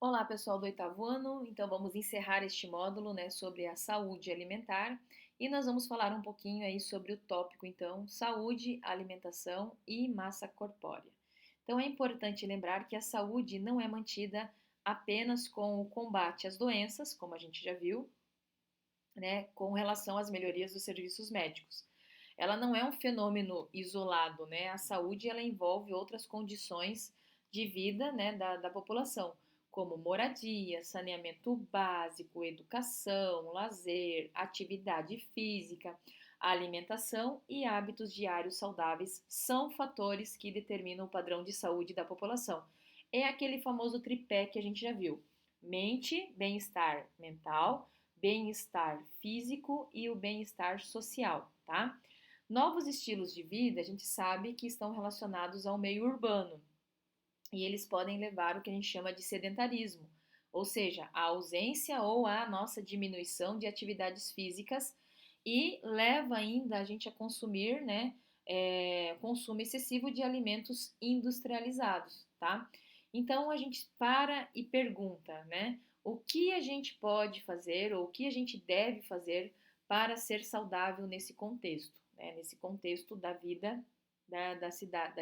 Olá, pessoal do oitavo ano. Então, vamos encerrar este módulo, né, sobre a saúde alimentar e nós vamos falar um pouquinho aí sobre o tópico, então, saúde, alimentação e massa corpórea. Então, é importante lembrar que a saúde não é mantida apenas com o combate às doenças, como a gente já viu, né, com relação às melhorias dos serviços médicos. Ela não é um fenômeno isolado, né? A saúde ela envolve outras condições de vida, né, da população, como moradia, saneamento básico, educação, lazer, atividade física, alimentação e hábitos diários saudáveis são fatores que determinam o padrão de saúde da população. É aquele famoso tripé que a gente já viu: mente, bem-estar mental, bem-estar físico e o bem-estar social, tá? Novos estilos de vida, a gente sabe que estão relacionados ao meio urbano e eles podem levar o que a gente chama de sedentarismo, ou seja, a ausência ou a nossa diminuição de atividades físicas e leva ainda a gente a consumir, né, consumo excessivo de alimentos industrializados, tá? Então a gente para e pergunta, né, o que a gente pode fazer ou o que a gente deve fazer para ser saudável nesse contexto, né, nesse contexto da vida das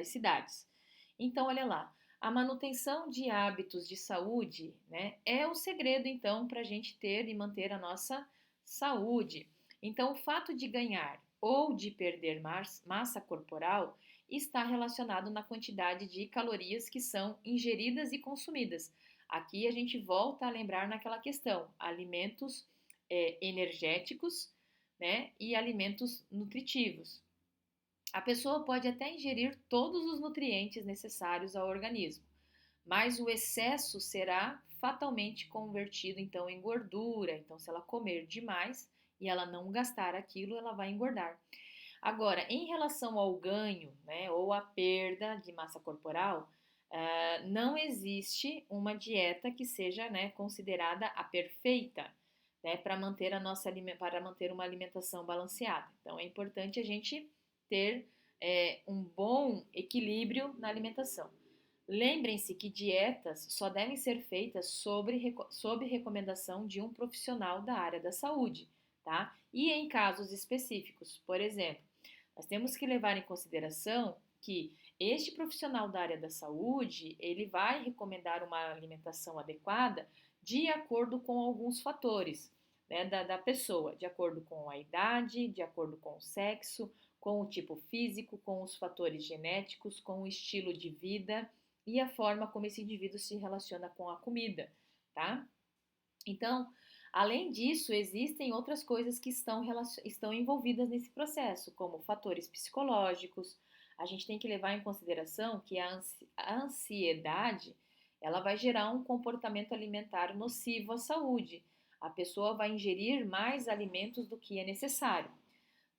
cidades. Então, olha lá, a manutenção de hábitos de saúde, né, é o segredo, então, para a gente ter e manter a nossa saúde. Então, o fato de ganhar ou de perder massa corporal está relacionado na quantidade de calorias que são ingeridas e consumidas. Aqui a gente volta a lembrar naquela questão: alimentos energéticos, né, e alimentos nutritivos. A pessoa pode até ingerir todos os nutrientes necessários ao organismo, mas o excesso será fatalmente convertido então em gordura. Então, se ela comer demais e ela não gastar aquilo, ela vai engordar. Agora, em relação ao ganho, né, ou à perda de massa corporal, não existe uma dieta que seja, né, considerada a perfeita, né, para manter uma alimentação balanceada. Então, é importante a gente ter um bom equilíbrio na alimentação. Lembrem-se que dietas só devem ser feitas sob recomendação de um profissional da área da saúde, tá? E em casos específicos, por exemplo, nós temos que levar em consideração que este profissional da área da saúde, ele vai recomendar uma alimentação adequada de acordo com alguns fatores, né, da pessoa, de acordo com a idade, de acordo com o sexo, com o tipo físico, com os fatores genéticos, com o estilo de vida e a forma como esse indivíduo se relaciona com a comida, tá? Então, além disso, existem outras coisas que estão envolvidas nesse processo, como fatores psicológicos. A gente tem que levar em consideração que a ansiedade ela vai gerar um comportamento alimentar nocivo à saúde. A pessoa vai ingerir mais alimentos do que é necessário.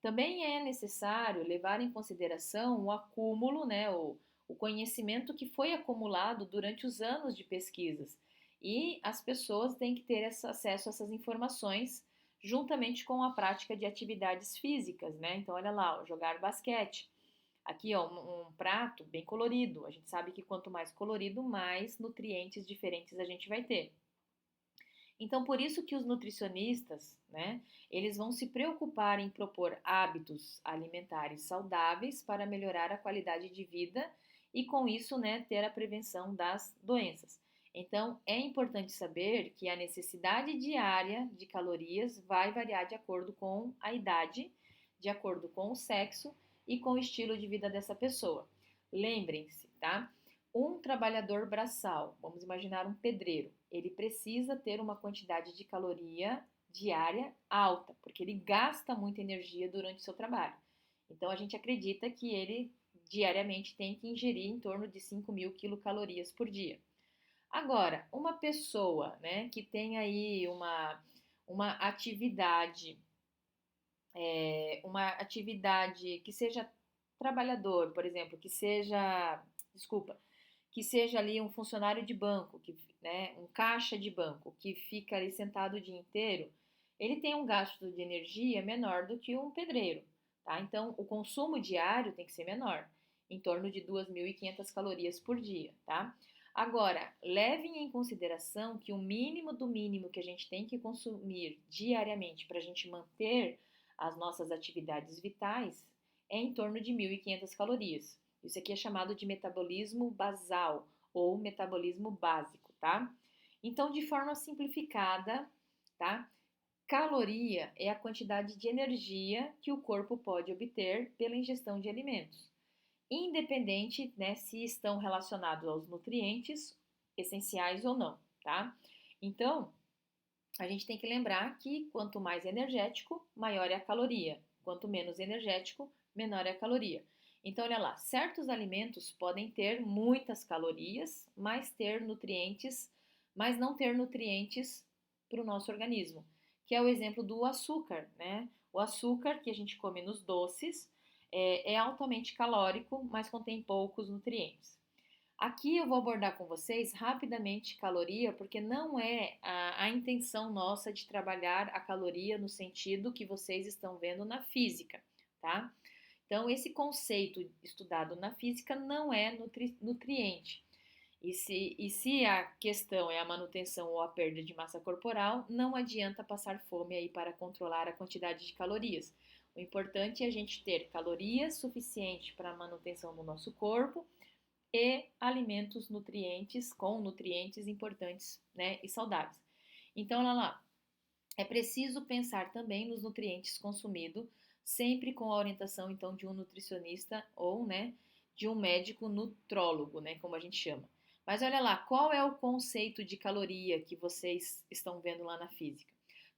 Também é necessário levar em consideração o acúmulo, né, o conhecimento que foi acumulado durante os anos de pesquisas. E as pessoas têm que ter acesso a essas informações juntamente com a prática de atividades físicas, né? Então, olha lá, jogar basquete. Aqui, ó, um prato bem colorido. A gente sabe que quanto mais colorido, mais nutrientes diferentes a gente vai ter. Então, por isso que os nutricionistas, né, eles vão se preocupar em propor hábitos alimentares saudáveis para melhorar a qualidade de vida e, com isso, né, ter a prevenção das doenças. Então, é importante saber que a necessidade diária de calorias vai variar de acordo com a idade, de acordo com o sexo e com o estilo de vida dessa pessoa. Lembrem-se, tá? Um trabalhador braçal, vamos imaginar um pedreiro, ele precisa ter uma quantidade de caloria diária alta, porque ele gasta muita energia durante o seu trabalho. Então a gente acredita que ele diariamente tem que ingerir em torno de 5.000 quilocalorias por dia. Agora, uma pessoa, né, que tem aí uma atividade, uma atividade que seja trabalhador, por exemplo, desculpa, que seja ali um funcionário de banco, né, um caixa de banco, que fica ali sentado o dia inteiro, ele tem um gasto de energia menor do que um pedreiro, tá? Então, o consumo diário tem que ser menor, em torno de 2.500 calorias por dia, tá? Agora, levem em consideração que o mínimo do mínimo que a gente tem que consumir diariamente para a gente manter as nossas atividades vitais é em torno de 1.500 calorias. Isso aqui é chamado de metabolismo basal ou metabolismo básico, tá? Então, de forma simplificada, tá? Caloria é a quantidade de energia que o corpo pode obter pela ingestão de alimentos, independente, né, se estão relacionados aos nutrientes essenciais ou não, tá? Então, a gente tem que lembrar que quanto mais energético, maior é a caloria. Quanto menos energético, menor é a caloria. Então, olha lá, certos alimentos podem ter muitas calorias, mas não ter nutrientes para o nosso organismo, que é o exemplo do açúcar, né? O açúcar que a gente come nos doces é altamente calórico, mas contém poucos nutrientes. Aqui eu vou abordar com vocês rapidamente caloria, porque não é a intenção nossa de trabalhar a caloria no sentido que vocês estão vendo na física, tá? Então, esse conceito estudado na física não é nutriente. E se a questão é a manutenção ou a perda de massa corporal, não adianta passar fome aí para controlar a quantidade de calorias. O importante é a gente ter calorias suficientes para a manutenção do nosso corpo e alimentos nutrientes com nutrientes importantes, né, e saudáveis. Então, lá, é preciso pensar também nos nutrientes consumidos, sempre com a orientação então de um nutricionista ou, né, de um médico nutrólogo, né, como a gente chama. Mas olha lá, qual é o conceito de caloria que vocês estão vendo lá na física?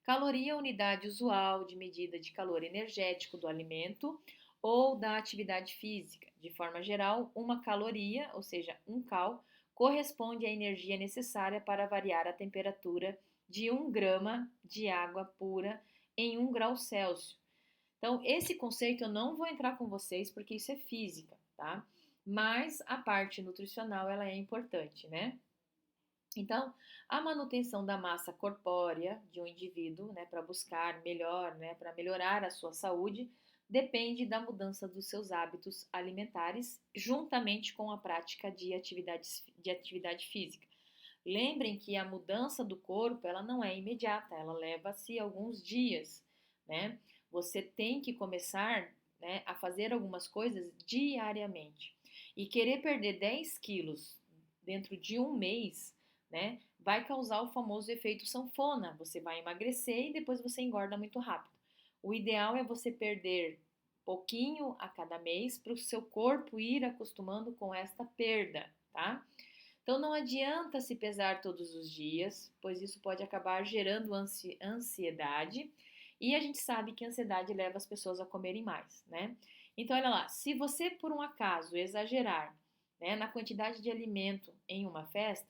Caloria é a unidade usual de medida de calor energético do alimento ou da atividade física. De forma geral, uma caloria, ou seja, um cal, corresponde à energia necessária para variar a temperatura de 1 grama de água pura em 1 grau Celsius. Então, esse conceito eu não vou entrar com vocês porque isso é física, tá? Mas a parte nutricional ela é importante, né? Então, a manutenção da massa corpórea de um indivíduo, né, para buscar melhor, né, para melhorar a sua saúde, depende da mudança dos seus hábitos alimentares, juntamente com a prática de atividade física. Lembrem que a mudança do corpo, ela não é imediata, ela leva-se alguns dias, né? Você tem que começar, né, a fazer algumas coisas diariamente. E querer perder 10 quilos dentro de um mês, né, vai causar o famoso efeito sanfona. Você vai emagrecer e depois você engorda muito rápido. O ideal é você perder pouquinho a cada mês para o seu corpo ir acostumando com esta perda, tá? Então não adianta se pesar todos os dias, pois isso pode acabar gerando ansiedade, e a gente sabe que a ansiedade leva as pessoas a comerem mais, né? Então olha lá, se você por um acaso exagerar, né, na quantidade de alimento em uma festa,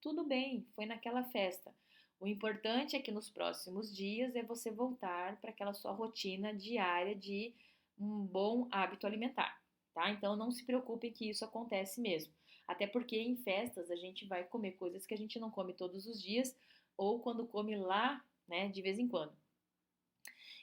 tudo bem, foi naquela festa. O importante é que nos próximos dias é você voltar para aquela sua rotina diária de um bom hábito alimentar, tá? Então não se preocupe que isso acontece mesmo. Até porque em festas a gente vai comer coisas que a gente não come todos os dias ou quando come lá, né, de vez em quando.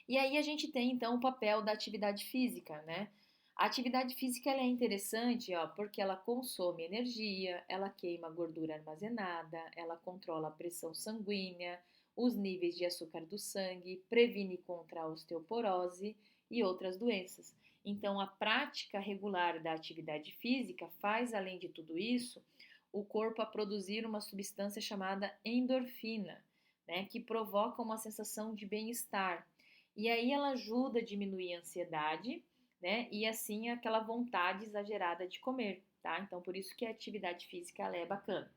E aí a gente tem então o papel da atividade física, né? A atividade física ela é interessante, ó, porque ela consome energia, ela queima gordura armazenada, ela controla a pressão sanguínea, os níveis de açúcar do sangue, previne contra a osteoporose e outras doenças. Então, a prática regular da atividade física faz, além de tudo isso, o corpo a produzir uma substância chamada endorfina, né, que provoca uma sensação de bem-estar. E aí ela ajuda a diminuir a ansiedade, né? E assim aquela vontade exagerada de comer, tá? Então por isso que a atividade física ela é bacana.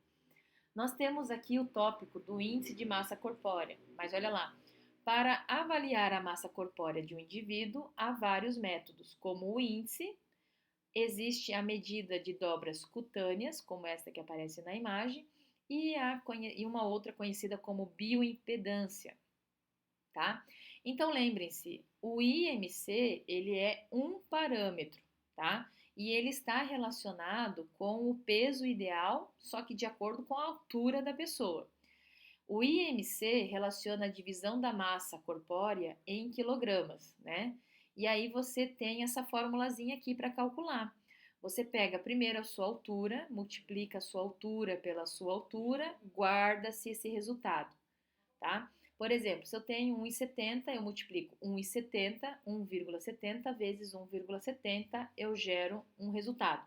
Nós temos aqui o tópico do índice de massa corpórea, mas olha lá. Para avaliar a massa corpórea de um indivíduo, há vários métodos, como o índice, existe a medida de dobras cutâneas, como esta que aparece na imagem, e uma outra conhecida como bioimpedância, tá? Então lembrem-se, o IMC ele é um parâmetro, tá? E ele está relacionado com o peso ideal, só que de acordo com a altura da pessoa. O IMC relaciona a divisão da massa corpórea em quilogramas, né? E aí você tem essa formulazinha aqui para calcular. Você pega primeiro a sua altura, multiplica a sua altura pela sua altura, guarda-se esse resultado, tá? Por exemplo, se eu tenho 1,70, eu multiplico 1,70, 1,70 vezes 1,70, eu gero um resultado.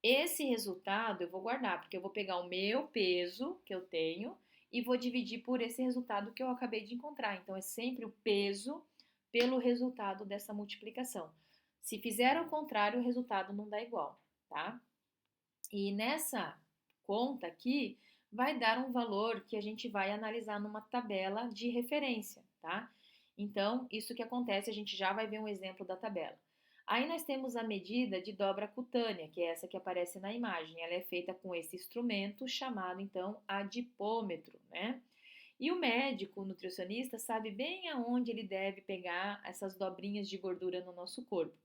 Esse resultado eu vou guardar, porque eu vou pegar o meu peso que eu tenho e vou dividir por esse resultado que eu acabei de encontrar. Então, é sempre o peso pelo resultado dessa multiplicação. Se fizer ao contrário, o resultado não dá igual, tá? E nessa conta aqui, vai dar um valor que a gente vai analisar numa tabela de referência, tá? Então, isso que acontece, a gente já vai ver um exemplo da tabela. Aí nós temos a medida de dobra cutânea, que é essa que aparece na imagem. Ela é feita com esse instrumento chamado, então, adipômetro, né? E o médico, o nutricionista, sabe bem aonde ele deve pegar essas dobrinhas de gordura no nosso corpo.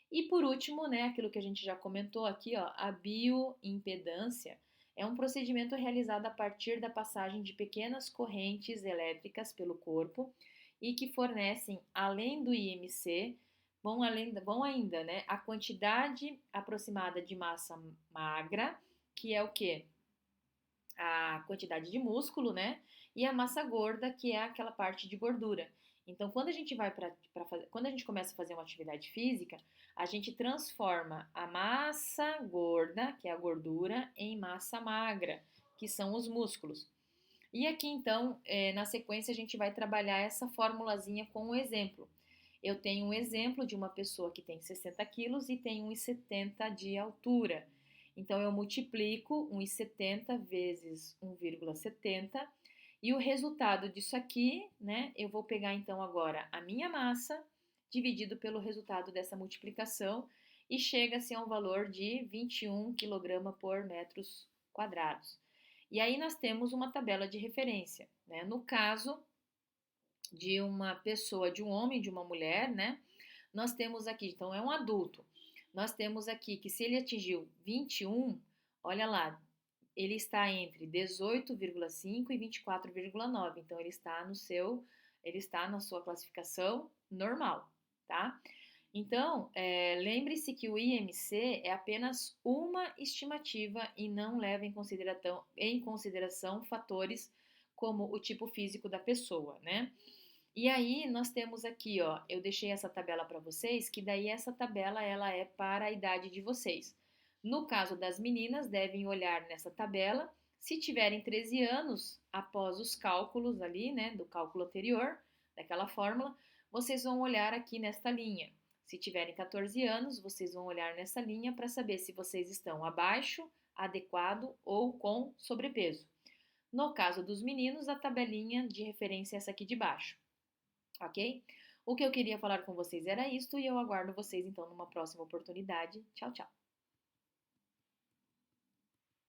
E por último, né, aquilo que a gente já comentou aqui, ó, a bioimpedância é um procedimento realizado a partir da passagem de pequenas correntes elétricas pelo corpo e que fornecem, além do IMC, vão ainda, né, a quantidade aproximada de massa magra, que é o quê? A quantidade de músculo, né? E a massa gorda, que é aquela parte de gordura. Então, quando a gente vai quando a gente começa a fazer uma atividade física, a gente transforma a massa gorda, que é a gordura, em massa magra, que são os músculos. E aqui, então, na sequência, a gente vai trabalhar essa formulazinha com um exemplo. Eu tenho um exemplo de uma pessoa que tem 60 quilos e tem 1,70 de altura. Então, eu multiplico 1,70 vezes 1,70 e o resultado disso aqui, né, eu vou pegar então agora a minha massa dividido pelo resultado dessa multiplicação e chega-se a um valor de 21 kg por metros quadrados. E aí nós temos uma tabela de referência, né? No caso de uma pessoa, de um homem, de uma mulher, né? Nós temos aqui, então é um adulto. Nós temos aqui que se ele atingiu 21, olha lá, ele está entre 18,5 e 24,9. Então ele está na sua classificação normal, tá? Então, lembre-se que o IMC é apenas uma estimativa e não leva em consideração fatores como o tipo físico da pessoa, né? E aí nós temos aqui, ó, eu deixei essa tabela para vocês, que daí essa tabela ela é para a idade de vocês. No caso das meninas, devem olhar nessa tabela. Se tiverem 13 anos, após os cálculos ali, né, do cálculo anterior, daquela fórmula, vocês vão olhar aqui nesta linha. Se tiverem 14 anos, vocês vão olhar nessa linha para saber se vocês estão abaixo, adequado ou com sobrepeso. No caso dos meninos, a tabelinha de referência é essa aqui de baixo, ok? O que eu queria falar com vocês era isto e eu aguardo vocês então numa próxima oportunidade. Tchau, tchau!